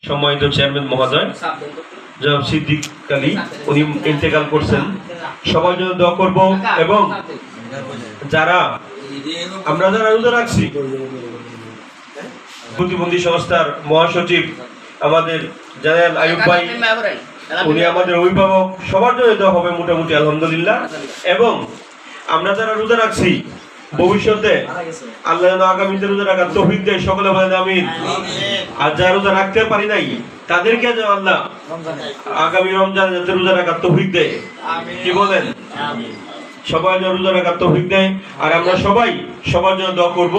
সম্মানিত চেয়ারম্যান মহোদয় জনাব সিদ্দিক আলী উনি ইন্তেকাল করছেন। সবার জন্য দোয়া করব এবং যারা আমরা যারা রোজা রাখছি, প্রতিবন্ধী সংস্থার মহাসচিব আমাদের জেনারেল আয়ুব ভাই, উনি আমাদের অভিভাবক, সবার জন্য দোয়া হবে মোটামুটি আলহামদুলিল্লাহ। এবং আমরা যারা রোজা রাখছি ভবিষ্যতে আল্লাহ যেন আগামীতে রোজা রাখার তৌফিক দেয়, সকলে বলেন আমিন। আর যারা রোজা রাখতে পারি নাই তাদেরকে যেন আল্লাহ আগামী রমজানে যাতে রোজা রাখার তৌফিক দেয়, কি বলেন? সবাই যেন রোজা রাখার তৌফিক দেয়। আর আমরা সবাই সবার জন্য দোয়া করব,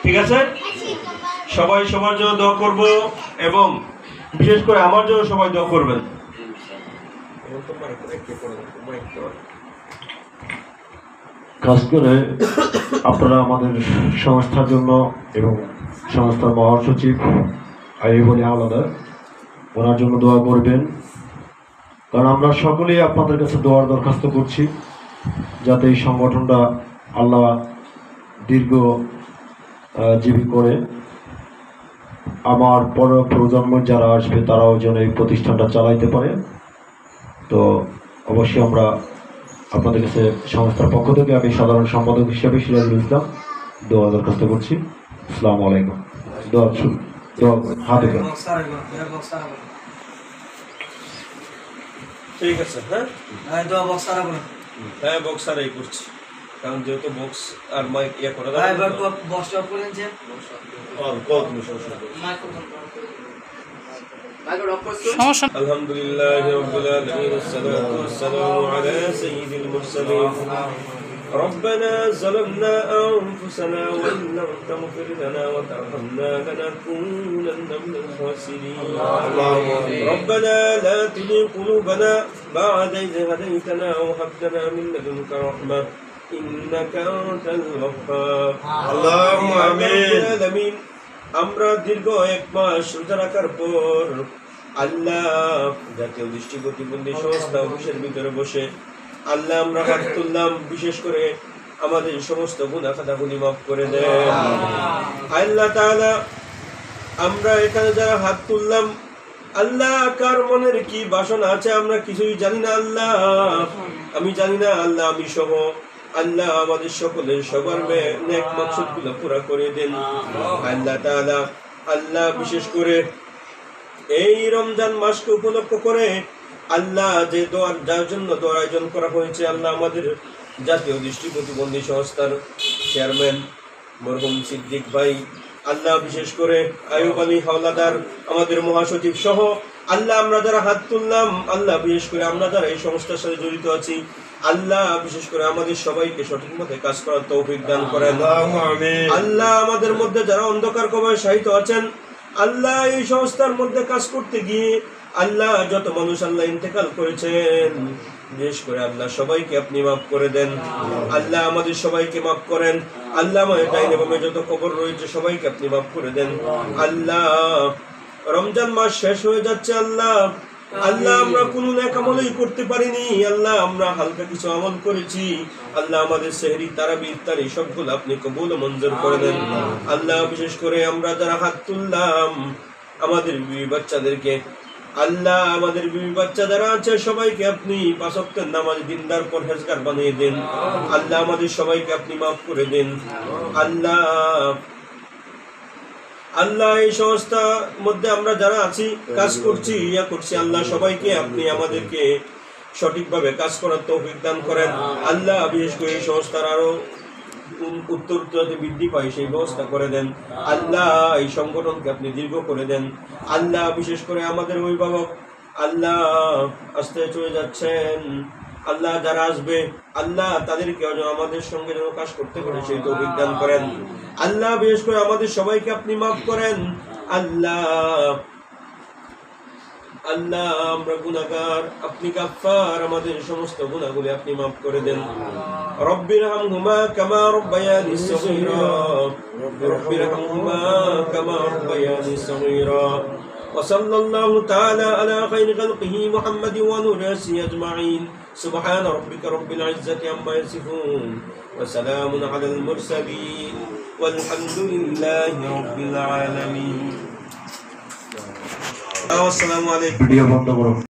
ঠিক আছে? সবাই সবার জন্য দোয়া করব এবং বিশেষ করে আমার জন্য সবাই দোয়া করবেন। কাজ করে আপনারা আমাদের সংস্থার জন্য এবং সংস্থার মহাসচিব আইয়ুব আলী হাওলাদার ওনার জন্য দোয়া করবেন, কারণ আমরা সকলেই আপনাদের কাছে দোয়ার দরখাস্ত করছি যাতে এই সংগঠনটা আল্লাহ দীর্ঘ জীবী করে আমার পর প্রজন্ম যারা আসবে তারাও যেন এই প্রতিষ্ঠানটা চালাইতে পারে। তো অবশ্যই আমরা আপনাদের কাছে সংস্থার পক্ষ থেকে আমি সাধারণ সম্পাদক হিসেবে সিরাজুল ইসলাম দোয়া দরখাস্ত করছি। আসসালামু আলাইকুম। হাতে ঠিক আছে, হ্যাঁ বক্সারাই করছি, কারণ যেহেতু বক্স আর মাইক ইয়া করা যায়। আলহামদুলিল্লাহ রাব্বিল আলামিন والصلاه والسلام على سيد المرسلين ربنا ظلمنا انفسنا وان لم تغفر لنا وترحمنا لنكونن من الخاسرين ربنا لا تزغ قلوبنا بعد إذ هديتنا وهب لنا من لدنك رحمة إنك أنت الوهاب اللهم آمين। আমরা দীর্ঘ এক মাস রোজা রাখার পর আল্লাহ জাতীয় দৃষ্টি প্রতিবন্ধী সংস্থা অফিসের ভিতরে বসে আল্লাহ আমরা হাত তুললাম, বিশেষ করে আমাদের সমস্ত গুনাহ খাতাগুলি মাফ করে দেন আল্লাহ তাআলা। আমরা এখানে যারা হাত তুললাম আল্লাহ, কার মনের কি বাসনা আছে আমরা কিছুই জানি না আল্লাহ, আমি জানি না আল্লাহ, আমি সহ আল্লাহ আমাদের সকলের সবার নেক মাকসুদগুলো পুরা করে দেন আল্লাহ তাআলা। আল্লাহ বিশেষ করে এই রমজান মাসকে উপলক্ষ করে আল্লাহ যে যার জন্য দোয়ার আয়োজন করা হয়েছে আল্লাহ, আমাদের জাতীয় দৃষ্টি প্রতিবন্ধী সংস্থার চেয়ারম্যান মরহুম সিদ্দিক ভাই, আল্লাহ বিশেষ করে আইয়ুব আলী হাওলাদার আমাদের মহাসচিব সহ আল্লাহ আমরা যারা হাত তুললাম আল্লাহ, বিশেষ করে আমরা যারা এই সংস্থার সাথে জড়িত আছি আল্লাহ, বিশেষ করে আমাদের সবাইকে সঠিক মতে কাজ করার তৌফিক দান করেন আল্লাহ। আমাদের মধ্যে যারা অন্ধকার কবরে শায়িত আছেন আল্লাহ, এই সংস্থার মধ্যে কাজ করতে গিয়ে আল্লাহ যত মানুষ আল্লাহ ইন্তেকাল করেছেন বিশেষ করে আল্লাহ সবাইকে আপনি মাফ করে দেন আল্লাহ, আমাদের সবাইকে মাফ করেন আল্লাহ। আমাদের ডাইনে বামে যত কবর রয়েছে সবাইকে আপনি মাফ করে দেন আল্লাহ। রমজান মাস শেষ হয়ে যাচ্ছে আল্লাহ, আল্লাহ আমরা কোনো নেক আমলই করতে পারিনি আল্লাহ, আমরা হালকা কিছু আমল করেছি আল্লাহ। আমাদের সেহরি তারাবি ইফতারি সবগুলো আপনি কবুল ও মঞ্জুর করে দেন আল্লাহ। বিশেষ করে আমরা যারা হাত তুললাম আমাদের বিবি বাচ্চাদেরকে আল্লাহ, আমাদের বিবি বাচ্চা যারা আছে সবাইকে আপনি পাঁচ ওয়াক্তের নামাজ দিনদার পরহেজগার বানিয়ে দেন আল্লাহ। আমাদের সবাইকে আপনি মাফ করে দেন আল্লাহ। আল্লাহ এই সংস্থার মধ্যে আমরা যারা আছি কাজ করছি আল্লাহ, সবাইকে আপনি আমাদেরকে সঠিকভাবে কাজ করার তৌফিক দান করেন আল্লাহ। বিশেষ করে এই সংস্থার আরো উত্তর বৃদ্ধি পায় সেই ব্যবস্থা করে দেন আল্লাহ। এই সংগঠনকে আপনি দীর্ঘ করে দেন আল্লাহ। বিশেষ করে আমাদের অভিভাবক আল্লাহ আসতে চলে যাচ্ছেন আল্লাহ, যারা আসবে আল্লাহ তাদেরকে আমাদের সঙ্গে যেন কাজ করতে পারে সেই তৌফিক দান করেন আল্লাহ। বিশেষ করে আমাদের সবাইকে আপনি মাফ করেন আল্লাহ। আল্লাহ আমরা গুনাহগার, আপনি গাফফার, আমাদের সমস্ত গুনাহগুলি আপনি মাফ করে দেন। রব্বিরহামহুমা কামা রব্বায়ানি সগীরা, রব্বিরহামহুমা কামা রব্বায়ানি সগীরা। وصلى الله تعالى على خير خلقه محمد ونوره أجمعين سبحان ربك رب العزة عما يصفون وسلام على المرسلين والحمد لله رب العالمين. আসসালামু আলাইকুম। ভিডিও বন্ধ করো।